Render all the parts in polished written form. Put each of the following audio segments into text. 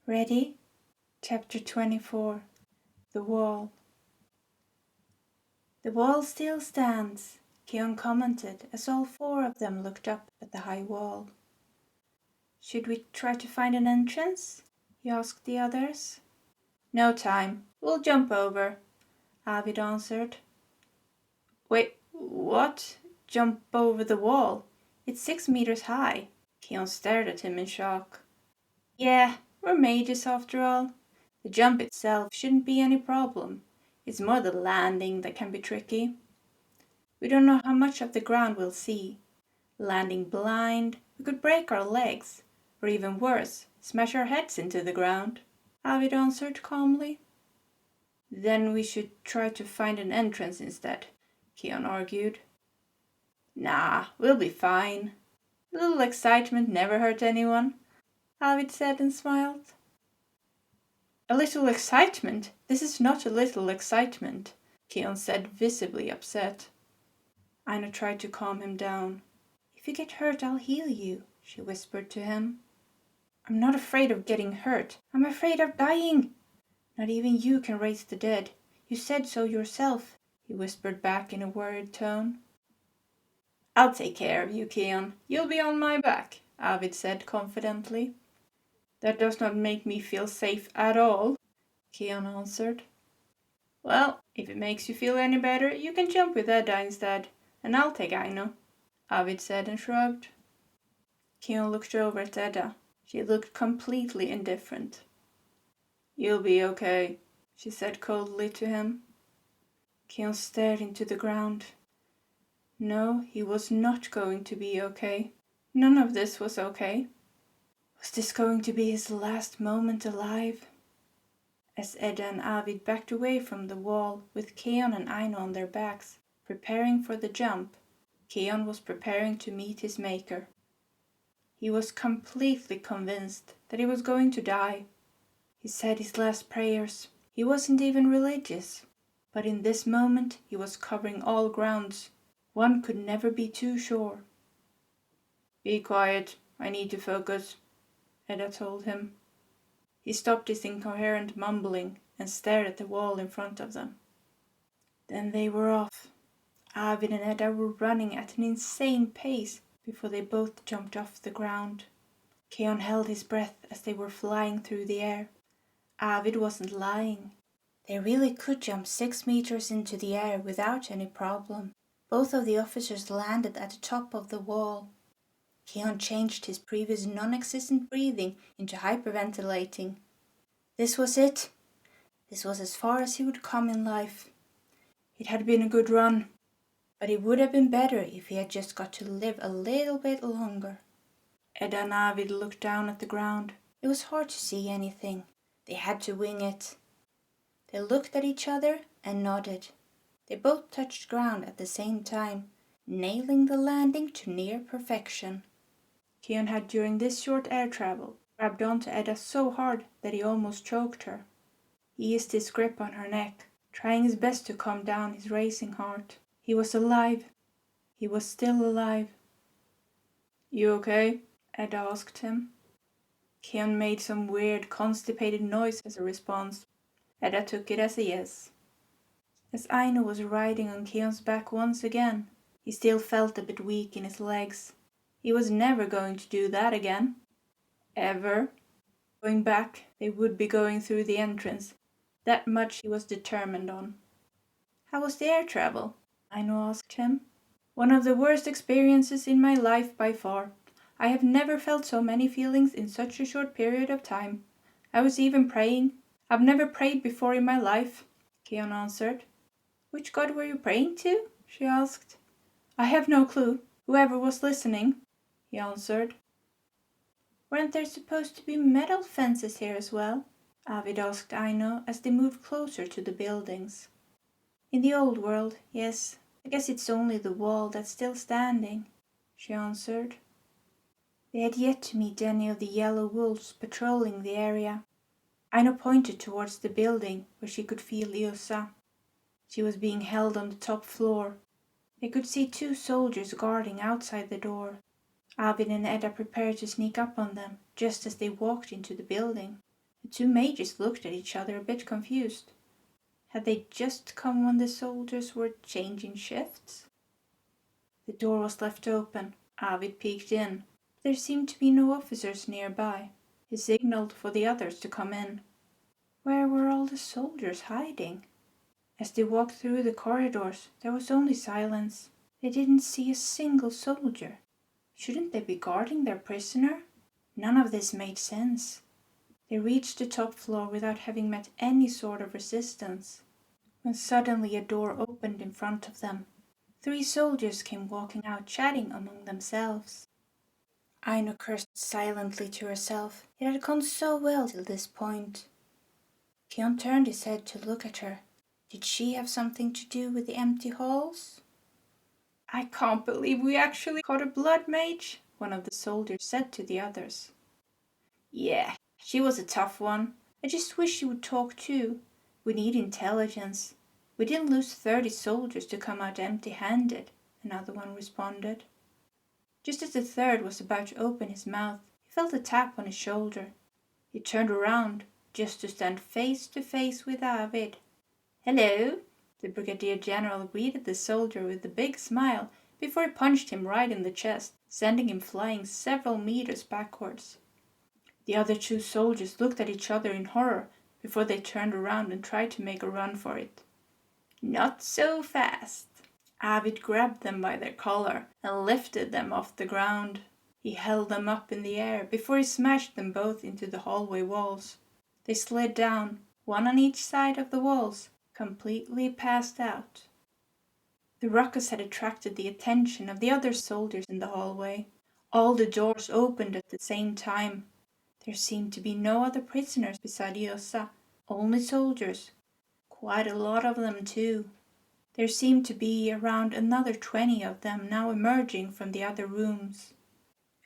Ready? Chapter 24. The Wall. The wall still stands, Keon commented as all four of them looked up at the high wall. Should we try to find an entrance? He asked the others. No time. We'll jump over, Arvid answered. Wait, what? Jump over the wall? It's 6 meters high. Keon stared at him in shock. Yeah, we're mages after all. The jump itself shouldn't be any problem. It's more the landing that can be tricky. We don't know how much of the ground we'll see. Landing blind, we could break our legs, or even worse, smash our heads into the ground, Arvid answered calmly. Then we should try to find an entrance instead, Keon argued. Nah, we'll be fine. A little excitement never hurt anyone, Arvid said and smiled. A little excitement? This is not a little excitement, Keon said, visibly upset. Aina tried to calm him down. If you get hurt, I'll heal you, she whispered to him. I'm not afraid of getting hurt. I'm afraid of dying. Not even you can raise the dead. You said so yourself, he whispered back in a worried tone. I'll take care of you, Keon. You'll be on my back, Arvid said confidently. That does not make me feel safe at all, Keon answered. Well, if it makes you feel any better, you can jump with Edda instead, and I'll take Aino, Arvid said and shrugged. Keon looked over at Edda. She looked completely indifferent. You'll be okay, she said coldly to him. Keon stared into the ground. No, he was not going to be okay. None of this was okay. Was this going to be his last moment alive? As Edda and Arvid backed away from the wall with Keon and Aino on their backs, preparing for the jump, Keon was preparing to meet his maker. He was completely convinced that he was going to die. He said his last prayers. He wasn't even religious, but in this moment he was covering all grounds. One could never be too sure. Be quiet, I need to focus, Edda told him. He stopped his incoherent mumbling and stared at the wall in front of them. Then they were off. Arvid and Edda were running at an insane pace before they both jumped off the ground. Keon held his breath as they were flying through the air. Arvid wasn't lying. They really could jump 6 meters into the air without any problem. Both of the officers landed at the top of the wall. Keon changed his previous non-existent breathing into hyperventilating. This was it. This was as far as he would come in life. It had been a good run, but it would have been better if he had just got to live a little bit longer. Edda and Arvid looked down at the ground. It was hard to see anything. They had to wing it. They looked at each other and nodded. They both touched ground at the same time, nailing the landing to near perfection. Keon had during this short air travel grabbed onto Edda so hard that he almost choked her. He eased his grip on her neck, trying his best to calm down his racing heart. He was alive. He was still alive. You okay? Edda asked him. Keon made some weird, constipated noise as a response. Edda took it as a yes. As Aino was riding on Keon's back once again, he still felt a bit weak in his legs. He was never going to do that again. Ever. Going back, they would be going through the entrance. That much he was determined on. How was the air travel? Aino asked him. One of the worst experiences in my life by far. I have never felt so many feelings in such a short period of time. I was even praying. I've never prayed before in my life, Keon answered. Which god were you praying to? She asked. I have no clue. Whoever was listening, he answered. Weren't there supposed to be metal fences here as well? Arvid asked Aino as they moved closer to the buildings. In the old world, yes. I guess it's only the wall that's still standing, she answered. They had yet to meet any of the yellow wolves patrolling the area. Aino pointed towards the building where she could feel Iosa. She was being held on the top floor. They could see 2 soldiers guarding outside the door. Arvid and Edda prepared to sneak up on them just as they walked into the building. The two mages looked at each other a bit confused. Had they just come when the soldiers were changing shifts? The door was left open. Arvid peeked in. There seemed to be no officers nearby. He signaled for the others to come in. Where were all the soldiers hiding? As they walked through the corridors, there was only silence. They didn't see a single soldier. Shouldn't they be guarding their prisoner? None of this made sense. They reached the top floor without having met any sort of resistance, when suddenly a door opened in front of them. 3 soldiers came walking out, chatting among themselves. Aino cursed silently to herself. It had gone so well till this point. Keon turned his head to look at her. Did she have something to do with the empty halls? I can't believe we actually caught a blood mage, one of the soldiers said to the others. Yeah, she was a tough one. I just wish she would talk too. We need intelligence. We didn't lose 30 soldiers to come out empty-handed, another one responded. Just as the third was about to open his mouth, he felt a tap on his shoulder. He turned around, just to stand face to face with Arvid. Hello, the brigadier general greeted the soldier with a big smile before he punched him right in the chest, sending him flying several meters backwards. The other 2 soldiers looked at each other in horror before they turned around and tried to make a run for it. Not so fast. Arvid grabbed them by their collar and lifted them off the ground. He held them up in the air before he smashed them both into the hallway walls. They slid down, one on each side of the walls, completely passed out. The ruckus had attracted the attention of the other soldiers in the hallway. All the doors opened at the same time. There seemed to be no other prisoners beside Yrsa, only soldiers. Quite a lot of them too. There seemed to be around another 20 of them now emerging from the other rooms.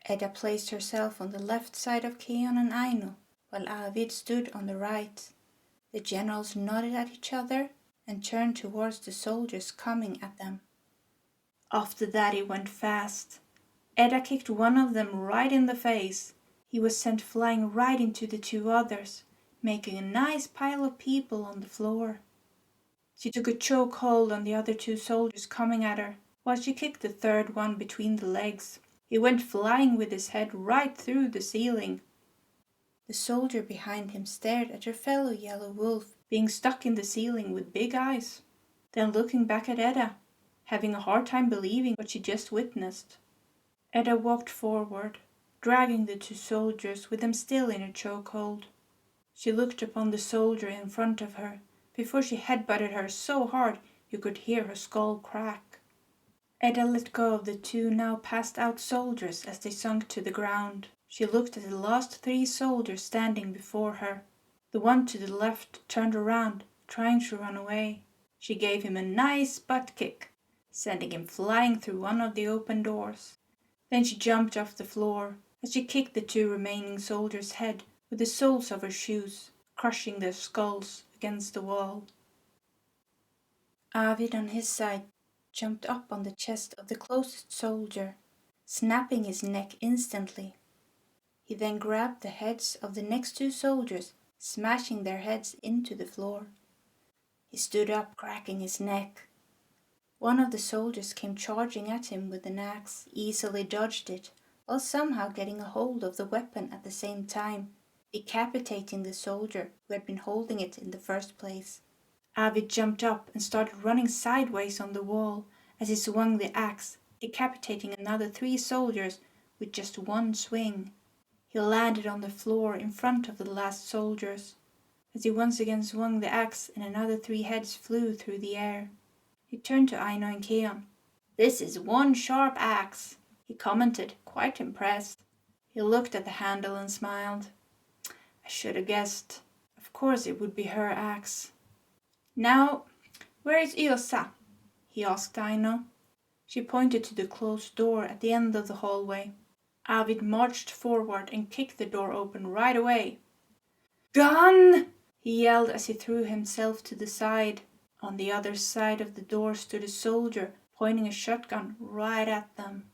Edda placed herself on the left side of Keon and Aino, while Arvid stood on the right. The generals nodded at each other and turned towards the soldiers coming at them. After that it went fast. Edda kicked one of them right in the face. He was sent flying right into the 2 others, making a nice pile of people on the floor. She took a choke hold on the other 2 soldiers coming at her, while she kicked the third one between the legs. He went flying with his head right through the ceiling. The soldier behind him stared at her fellow yellow wolf being stuck in the ceiling with big eyes, then looking back at Edda, having a hard time believing what she just witnessed. Edda walked forward, dragging the 2 soldiers with them still in her chokehold. She looked upon the soldier in front of her before she headbutted her so hard you could hear her skull crack. Edda let go of the 2 now passed out soldiers as they sunk to the ground. She looked at the last 3 soldiers standing before her. The one to the left turned around, trying to run away. She gave him a nice butt kick, sending him flying through one of the open doors. Then she jumped off the floor as she kicked the 2 remaining soldiers' head with the soles of her shoes, crushing their skulls against the wall. Arvid on his side jumped up on the chest of the closest soldier, snapping his neck instantly. He then grabbed the heads of the next 2 soldiers, smashing their heads into the floor. He stood up, cracking his neck. One of the soldiers came charging at him with an axe, easily dodged it, while somehow getting a hold of the weapon at the same time, decapitating the soldier who had been holding it in the first place. Arvid jumped up and started running sideways on the wall as he swung the axe, decapitating another 3 soldiers with just one swing. He landed on the floor in front of the last soldiers, as he once again swung the axe and another 3 heads flew through the air. He turned to Aino and Keon. This is one sharp axe, he commented, quite impressed. He looked at the handle and smiled. I should have guessed. Of course it would be her axe. Now, where is Yrsa? He asked Aino. She pointed to the closed door at the end of the hallway. Arvid marched forward and kicked the door open right away. Gun! He yelled as he threw himself to the side. On the other side of the door stood a soldier, pointing a shotgun right at them.